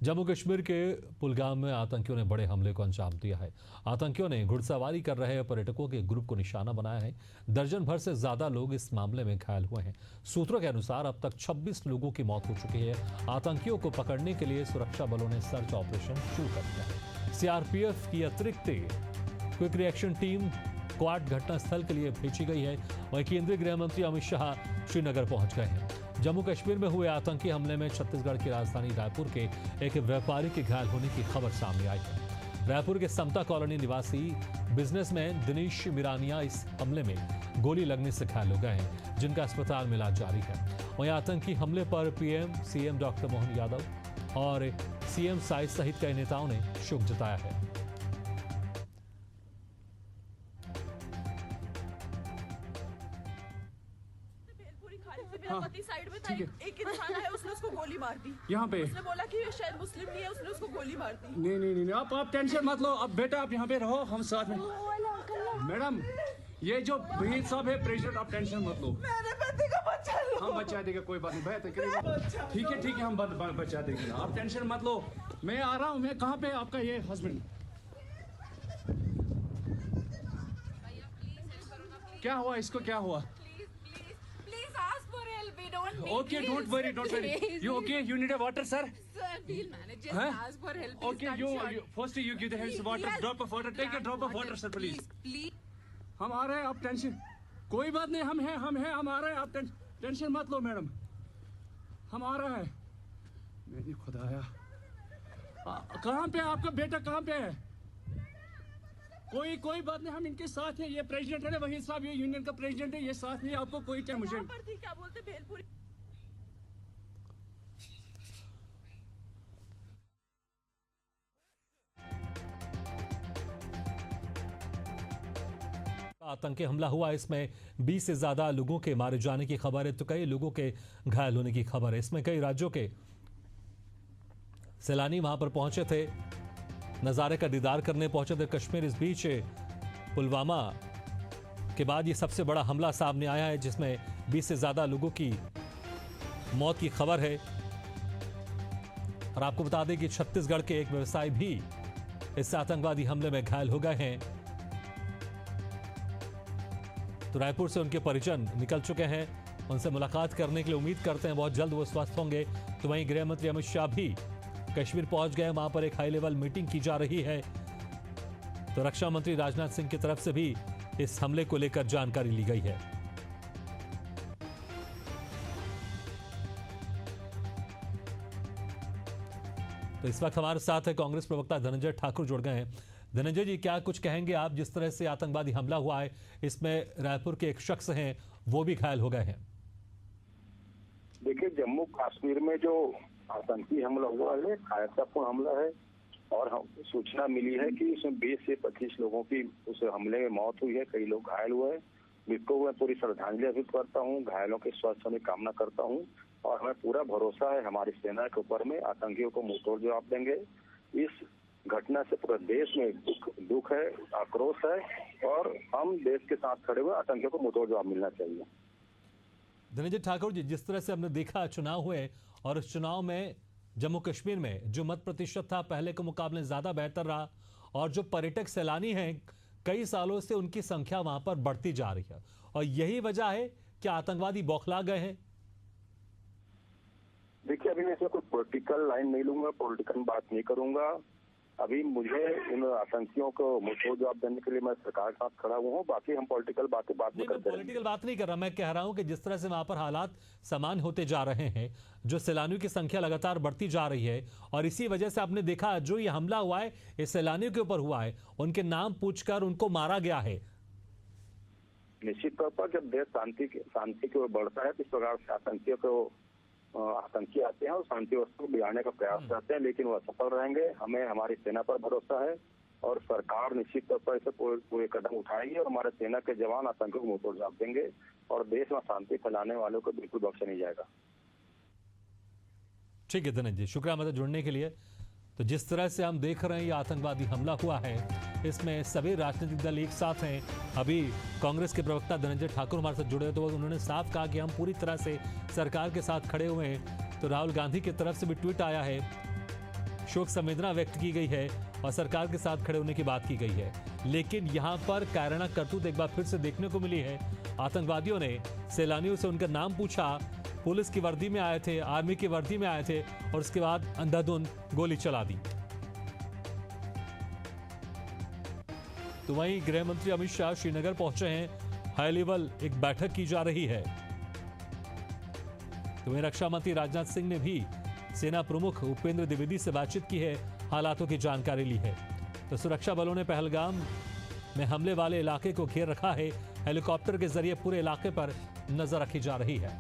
जम्मू कश्मीर के पुलगाम में आतंकियों ने बड़े हमले को अंजाम दिया है। आतंकियों ने घुड़सवारी कर रहे पर्यटकों के ग्रुप को निशाना बनाया है। दर्जन भर से ज्यादा लोग इस मामले में घायल हुए हैं। सूत्रों के अनुसार अब तक 26 लोगों की मौत हो चुकी है। आतंकियों को पकड़ने के लिए सुरक्षा बलों ने सर्च ऑपरेशन शुरू कर दिया है। सीआरपीएफ की अतिरिक्त क्विक रिएक्शन टीम क्वाड घटनास्थल के लिए भेजी गई है। वहीं केंद्रीय गृह मंत्री अमित शाह श्रीनगर पहुंच गए हैं। जम्मू कश्मीर में हुए आतंकी हमले में छत्तीसगढ़ की राजधानी रायपुर के एक व्यापारी के घायल होने की खबर सामने आई है। रायपुर के समता कॉलोनी निवासी बिजनेसमैन दिनेश मिरानिया इस हमले में गोली लगने से घायल हो गए हैं, जिनका अस्पताल में इलाज जारी है। वहीं आतंकी हमले पर PM CM doctor Mohan Yadav और सीएम साइज सहित कई नेताओं ने शोक जताया है। मेरा पति साइड में था, एक इंसान है, उसने उसको गोली मार दी। यहाँ पे उसने बोला कि ये शायद मुस्लिम नहीं है, उसने उसको गोली मार दी। नहीं, आप टेंशन मत लो। अब बेटा आप यहाँ पे रहो, हम साथ में। मैडम ये जो वहीद साहब है प्रेसिडेंट, आप टेंशन मत लो। मेरे पति का बच्चा लो। हम बचा देगा, कोई बात नहीं। ठीक है हम बचा देंगे, आप टेंशन मत लो। मैं आ रहा हूँ। मैं कहाँ पे आपका ये हस्बैंड? क्या हुआ इसको, क्या हुआ? Okay, don't worry. You okay? You need a water, sir? Sir, we'll manage. Just ask for help. Okay, you first you give the hands water, drop of water. Take a drop of water, sir, please. Please. हम आ रहे हैं, आप tension कोई बात नहीं। हम हैं, हम आ रहे हैं। आप टेंशन मत लो मैडम, हम आ रहे हैं। मेरी खुदाया, कहाँ पे आपका बेटा, कहाँ पे है? कोई बात नहीं, हम इनके साथ हैं। ये प्रेसिडेंट है ना, वही साहब, ये यूनियन का प्रेसिडेंट है। ये साथ नहीं, आपको कोई टाइम मुझे क्या बोलते भेलपुरी। आतंकी हमला हुआ, इसमें 20 से ज्यादा लोगों के मारे जाने की खबर है, तो कई लोगों के घायल होने की खबर है। इसमें कई राज्यों के सैलानी वहां पर पहुंचे थे, नज़ारे का दीदार करने पहुंचे थे कश्मीर। इस बीच पुलवामा के बाद ये सबसे बड़ा हमला सामने आया है, जिसमें 20 से ज्यादा लोगों की मौत की खबर है। और आपको बता दें कि छत्तीसगढ़ के एक व्यवसायी भी इस आतंकवादी हमले में घायल हो गए हैं। तो रायपुर से उनके परिजन निकल चुके हैं, उनसे मुलाकात करने के लिए उम्मीद करते हैं बहुत जल्द वो स्वस्थ होंगे। तो वहीं गृह मंत्री अमित शाह भी कश्मीर पहुंच गए, वहां पर एक हाई लेवल मीटिंग की जा रही है। तो रक्षा मंत्री राजनाथ सिंह की तरफ से भी इस हमले को लेकर जानकारी ली गई है। तो इस वक्त हमारे साथ है कांग्रेस प्रवक्ता धनंजय ठाकुर जुड़ गए हैं। धनंजय जी, क्या कुछ कहेंगे आप? जिस तरह से आतंकवादी हमला हुआ है, इसमें रायपुर के एक शख्स हैं, वो भी घायल हो गए हैं। देखिए, जम्मू कश्मीर में जो आतंकी हमला हुआ है, कायरतापूर्ण हमला है, और सूचना मिली है कि इसमें 20 से 25 लोगों की उस हमले में मौत हुई है, कई लोग घायल हुए हैं। मृतकों को मैं पूरी श्रद्धांजलि अर्पित करता हूँ, घायलों के स्वस्थ होने की कामना करता हूँ, और हमें पूरा भरोसा है हमारी सेना के ऊपर में आतंकियों को मुंहतोड़ जवाब देंगे। इस घटना से पूरे देश में दुख है, आक्रोश है, और हम देश के साथ खड़े हुए, आतंकियों को मुंहतोड़ जवाब मिलना चाहिए। धनंजय ठाकुर जी, जिस तरह से हमने देखा चुनाव हुए, और इस चुनाव में जम्मू कश्मीर में जो मत प्रतिशत था पहले के मुकाबले ज्यादा बेहतर रहा, और जो पर्यटक सैलानी हैं कई सालों से उनकी संख्या वहां पर बढ़ती जा रही है, और यही वजह है कि आतंकवादी बौखला गए हैं। देखिए, अभी मैं इसमें कोई पॉलिटिकल लाइन नहीं लूंगा, पॉलिटिकल बात नहीं करूंगा। अभी मुझे इन आतंकियों को मुंहतोड़ जवाब देने के लिए मैं सरकार के साथ खड़ा हुआ हूँ। बाकी हम पॉलिटिकल बात नहीं करते। पॉलिटिकल बात नहीं कर रहा, मैं कह रहा हूँ कि जिस तरह से वहां पर हालात समान होते जा रहे हैं, जो सैलानियों की संख्या लगातार बढ़ती जा रही है, और इसी वजह से आपने देखा जो ये हमला हुआ है ये सैलानियों के ऊपर हुआ है, उनके नाम पूछकर उनको मारा गया है। निश्चित तौर पर जब देश शांति की ओर बढ़ता है, तो इस प्रकार से आतंकी आते हैं और शांति व्यवस्था को बिगाड़ने का प्रयास करते हैं, लेकिन वो असफल रहेंगे। हमें हमारी सेना पर भरोसा है, और सरकार निश्चित तौर पर इसे पूरे कदम उठाएगी, और हमारे सेना के जवान आतंकियों को मुंहतोड़ जवाब देंगे, और देश में शांति फैलाने वालों को बिल्कुल बख्शा नहीं जाएगा। ठीक है धनंजय, शुक्रिया मदद जुड़ने के लिए। तो जिस तरह से हम देख रहे हैं ये आतंकवादी हमला हुआ है, इसमें सभी राजनीतिक दल एक साथ हैं। अभी कांग्रेस के प्रवक्ता धनंजय ठाकुर हमारे साथ जुड़े, तो उन्होंने साफ कहा कि हम पूरी तरह से सरकार के साथ खड़े हुए हैं। तो राहुल गांधी की तरफ से भी ट्वीट आया है शोक संवेदना व्यक्त की गई है और सरकार के साथ खड़े होने की बात की गई है। लेकिन यहां पर कायराना करतूत एक बार फिर से देखने को मिली है। आतंकवादियों ने सैलानियों से उनका नाम पूछा, पुलिस की वर्दी में आए थे, आर्मी की वर्दी में आए थे और उसके बाद अंधाधुंध गोली चला दी। तो वहीं गृह मंत्री अमित शाह श्रीनगर पहुंचे हैं। हाई लेवल एक बैठक की जा रही है। तो वहीं रक्षा मंत्री राजनाथ सिंह ने भी सेना प्रमुख उपेंद्र द्विवेदी से बातचीत की है, हालातों की जानकारी ली है। तो सुरक्षा बलों ने पहलगाम में हमले वाले इलाके को घेर रखा है। हेलीकॉप्टर के जरिए पूरे इलाके पर नजर रखी जा रही है।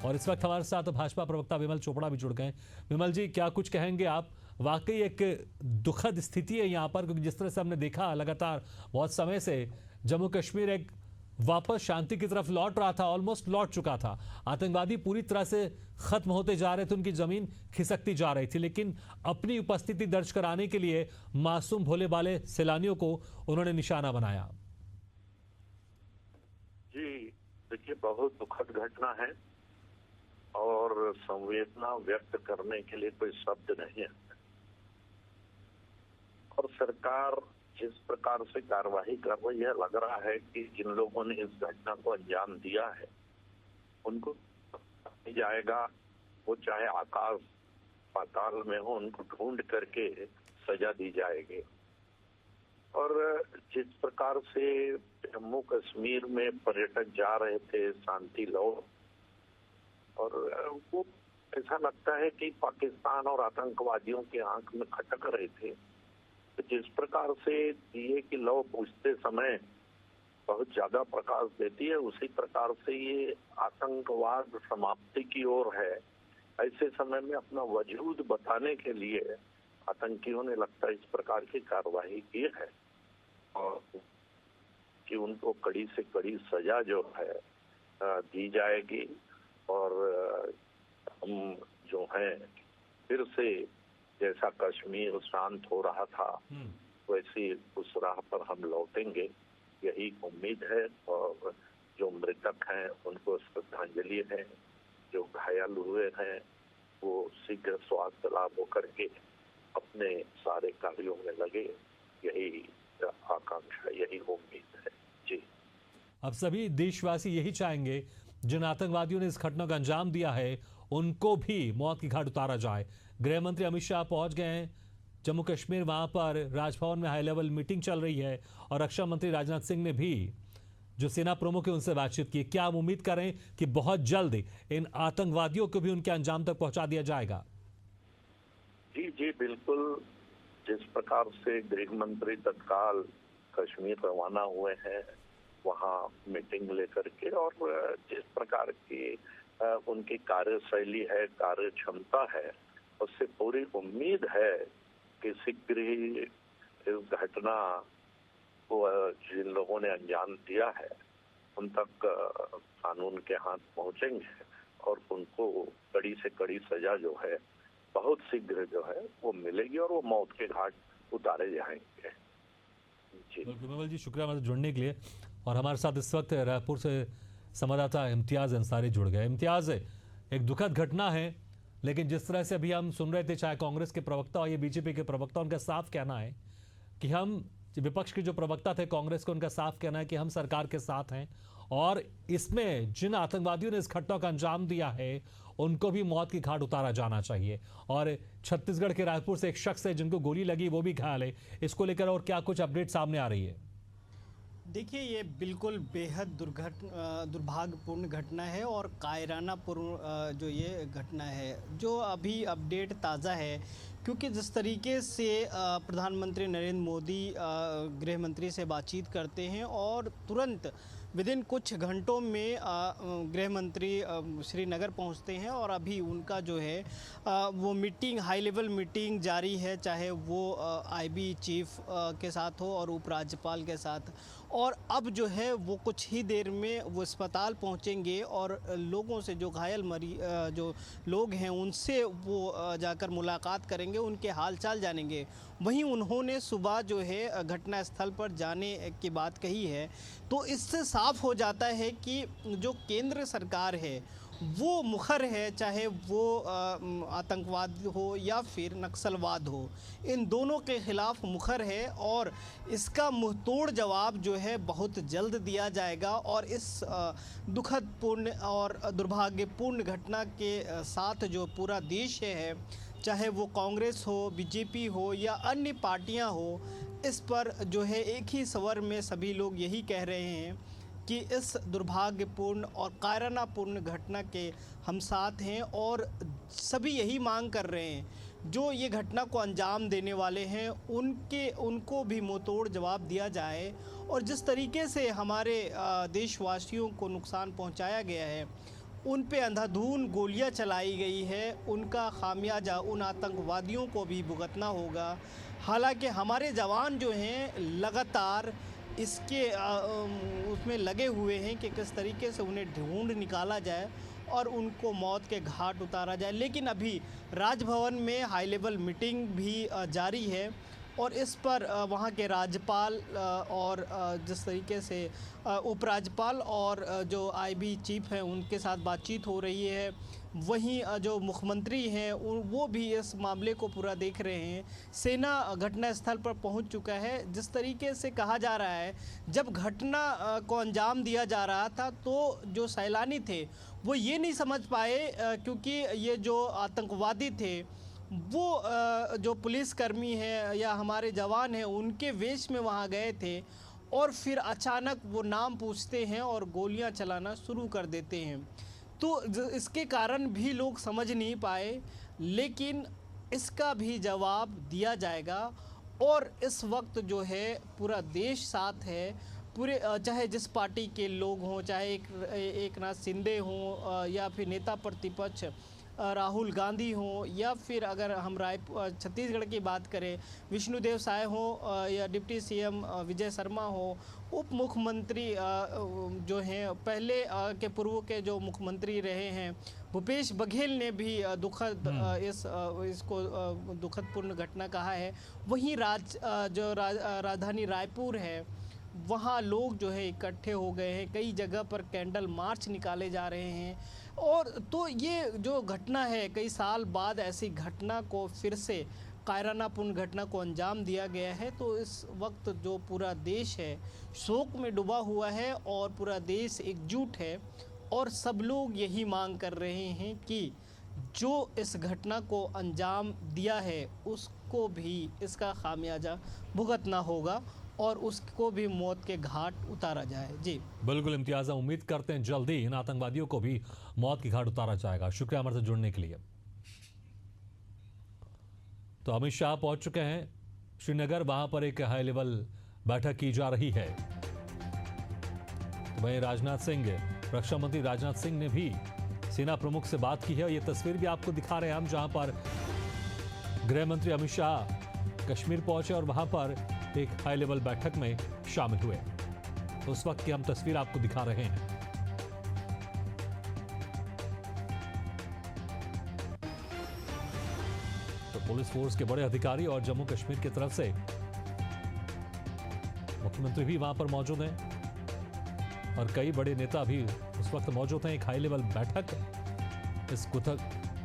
और इस वक्त हमारे साथ भाजपा प्रवक्ता विमल चोपड़ा भी जुड़ गए। विमल जी, क्या कुछ कहेंगे आप? वाकई एक दुखद स्थिति है यहाँ पर, क्योंकि जिस तरह से हमने देखा लगातार बहुत समय से जम्मू कश्मीर एक वापस शांति की तरफ लौट रहा था, ऑलमोस्ट लौट चुका था। आतंकवादी पूरी तरह से खत्म होते जा रहे थे, उनकी जमीन खिसकती जा रही थी, लेकिन अपनी उपस्थिति दर्ज कराने के लिए मासूम भोले भाले सैलानियों को उन्होंने निशाना बनाया। जी देखिए, बहुत दुखद घटना है और संवेदना व्यक्त करने के लिए कोई शब्द नहीं है। और सरकार जिस प्रकार से कार्रवाई कर रही है, लग रहा है कि जिन लोगों ने इस घटना को अंजाम दिया है उनको जाएगा, वो चाहे आकाश पाताल में हो, उनको ढूंढ करके सजा दी जाएगी। और जिस प्रकार से जम्मू कश्मीर में पर्यटक जा रहे थे शांति लौट, और वो ऐसा लगता है कि पाकिस्तान और आतंकवादियों के आंख में खटक रहे थे। तो जिस प्रकार से दिए की लौ बुझते समय बहुत ज्यादा प्रकाश देती है, उसी प्रकार से ये आतंकवाद समाप्ति की ओर है। ऐसे समय में अपना वजूद बताने के लिए आतंकियों ने लगता है इस प्रकार की कार्रवाई की है और कि उनको कड़ी से कड़ी सजा जो है दी जाएगी। और हम जो है फिर से जैसा कश्मीर शांत हो रहा था वैसे उस राह पर हम लौटेंगे, यही उम्मीद है। और जो मृतक हैं उनको श्रद्धांजलि है, जो घायल हुए हैं वो शीघ्र स्वास्थ्य लाभ होकर के अपने सारे कार्यों में लगे, यही आकांक्षा, यही उम्मीद है। जी, अब सभी देशवासी यही चाहेंगे जिन आतंकवादियों ने इस घटना का अंजाम दिया है उनको भी मौत की घाट उतारा जाए। गृह मंत्री अमित शाह पहुंच गए हैं जम्मू कश्मीर, वहां पर राजभवन में हाई लेवल मीटिंग चल रही है और रक्षा मंत्री राजनाथ सिंह ने भी जो सेना प्रमुख है उनसे बातचीत की। क्या हम उम्मीद करें कि बहुत जल्द इन आतंकवादियों को भी उनके अंजाम तक पहुंचा दिया जाएगा? जी जी बिल्कुल। जिस प्रकार से गृह मंत्री तत्काल कश्मीर रवाना हुए हैं वहाँ मीटिंग लेकर के, और जिस प्रकार की उनकी कार्यशैली है, कार्य क्षमता है, उससे पूरी उम्मीद है कि शीघ्र ही इस घटना को जिन लोगों ने अंजाम दिया है उन तक कानून के हाथ पहुंचेंगे और उनको कड़ी से कड़ी सजा जो है बहुत शीघ्र जो है वो मिलेगी और वो मौत के घाट उतारे जाएंगे। जी विमल जी, शुक्रिया हमारे जुड़ने के लिए। और हमारे साथ इस वक्त रायपुर से संवाददाता इम्तियाज अंसारी जुड़ गए। इम्तियाज, एक दुखद घटना है, लेकिन जिस तरह से अभी हम सुन रहे थे, चाहे कांग्रेस के प्रवक्ता और ये बीजेपी के प्रवक्ता, उनका साफ कहना है कि हम, विपक्ष के जो प्रवक्ता थे कांग्रेस को, उनका साफ कहना है कि हम सरकार के साथ हैं और इसमें जिन आतंकवादियों ने इस घटना का अंजाम दिया है उनको भी मौत की घाट उतारा जाना चाहिए। और छत्तीसगढ़ के रायपुर से एक शख्स है जिनको गोली लगी, वो भी घायल है। इसको लेकर और क्या कुछ अपडेट सामने आ रही है? देखिए, ये बिल्कुल बेहद दुर्भाग्यपूर्ण घटना है और कायरानापूर्ण जो ये घटना है, जो अभी अपडेट ताज़ा है, क्योंकि जिस तरीके से प्रधानमंत्री नरेंद्र मोदी गृह मंत्री से बातचीत करते हैं और तुरंत विदिन कुछ घंटों में गृह मंत्री श्रीनगर पहुंचते हैं और अभी उनका जो है वो मीटिंग, हाई लेवल मीटिंग जारी है, चाहे वो आईबी चीफ के साथ हो और उपराज्यपाल के साथ। और अब जो है वो कुछ ही देर में वो अस्पताल पहुंचेंगे और लोगों से, जो घायल जो लोग हैं उनसे वो जाकर मुलाकात करेंगे, उनके हालचाल जानेंगे। वहीं उन्होंने सुबह जो है घटनास्थल पर जाने की बात कही है। तो इससे साफ हो जाता है कि जो केंद्र सरकार है वो मुखर है, चाहे वो आतंकवाद हो या फिर नक्सलवाद हो, इन दोनों के खिलाफ मुखर है और इसका मुंहतोड़ जवाब जो है बहुत जल्द दिया जाएगा। और इस दुखदपूर्ण और दुर्भाग्यपूर्ण घटना के साथ जो पूरा देश है, चाहे वो कांग्रेस हो, बीजेपी हो या अन्य पार्टियां हो, इस पर जो है एक ही स्वर में सभी लोग यही कह रहे हैं कि इस दुर्भाग्यपूर्ण और कायरानापूर्ण घटना के हम साथ हैं और सभी यही मांग कर रहे हैं जो ये घटना को अंजाम देने वाले हैं उनको भी मुंहतोड़ जवाब दिया जाए। और जिस तरीके से हमारे देशवासियों को नुकसान पहुंचाया गया है, उन पे अंधाधुंध गोलियां चलाई गई है, उनका खामियाजा उन आतंकवादियों को भी भुगतना होगा। हालांकि हमारे जवान जो हैं लगातार इसके उसमें लगे हुए हैं कि किस तरीके से उन्हें ढूंढ निकाला जाए और उनको मौत के घाट उतारा जाए। लेकिन अभी राजभवन में हाई लेवल मीटिंग भी जारी है और इस पर वहाँ के राज्यपाल और जिस तरीके से उपराज्यपाल और जो आईबी चीफ हैं उनके साथ बातचीत हो रही है। वहीं जो मुख्यमंत्री हैं वो भी इस मामले को पूरा देख रहे हैं। सेना घटनास्थल पर पहुंच चुका है। जिस तरीके से कहा जा रहा है, जब घटना को अंजाम दिया जा रहा था तो जो सैलानी थे वो ये नहीं समझ पाए क्योंकि ये जो आतंकवादी थे वो जो पुलिसकर्मी हैं या हमारे जवान हैं उनके वेश में वहाँ गए थे और फिर अचानक वो नाम पूछते हैं और गोलियां चलाना शुरू कर देते हैं। तो इसके कारण भी लोग समझ नहीं पाए, लेकिन इसका भी जवाब दिया जाएगा। और इस वक्त जो है पूरा देश साथ है, पूरे चाहे जिस पार्टी के लोग हों, चाहे एक नाथ शिंदे हों या फिर नेता प्रतिपक्ष राहुल गांधी हों या फिर अगर हम छत्तीसगढ़ की बात करें विष्णुदेव साय हों या डिप्टी सीएम विजय शर्मा हो, उप मुख्यमंत्री जो हैं पहले के पूर्व के जो मुख्यमंत्री रहे हैं भूपेश बघेल ने भी इसको दुखदपूर्ण घटना कहा है। वहीं राजधानी रायपुर है, वहाँ लोग जो है इकट्ठे हो गए हैं, कई जगह पर कैंडल मार्च निकाले जा रहे हैं। और तो ये जो घटना है, कई साल बाद ऐसी घटना को फिर से कायरानापूर्ण घटना को अंजाम दिया गया है। तो इस वक्त जो पूरा देश है शोक में डूबा हुआ है और पूरा देश एकजुट है और सब लोग यही मांग कर रहे हैं कि जो इस घटना को अंजाम दिया है उसको भी इसका खामियाजा भुगतना होगा और उसको भी मौत के घाट उतारा जाए। जी बिल्कुल इम्तियाज़, उम्मीद करते हैं जल्दी इन आतंकवादियों को भी मौत के घाट उतारा जाएगा। शुक्रिया हमारे साथ जुड़ने के लिए। तो अमित शाह पहुंच चुके हैं श्रीनगर, वहां पर एक हाई लेवल बैठक की जा रही है। तो वहीं राजनाथ सिंह, रक्षा मंत्री राजनाथ सिंह ने भी सेना प्रमुख से बात की है। ये तस्वीर भी आपको दिखा रहे हैं हम, जहां पर गृह मंत्री अमित शाह कश्मीर पहुंचे और वहां पर एक हाई लेवल बैठक में शामिल हुए। तो उस वक्त की हम तस्वीर आपको दिखा रहे हैं। तो पुलिस फोर्स के बड़े अधिकारी और जम्मू कश्मीर की तरफ से मुख्यमंत्री भी वहां पर मौजूद हैं और कई बड़े नेता भी उस वक्त मौजूद हैं। एक हाई लेवल बैठक इस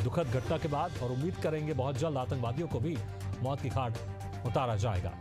दुखद घटना के बाद, और उम्मीद करेंगे बहुत जल्द आतंकवादियों को भी मौत की घाट उतारा जाएगा।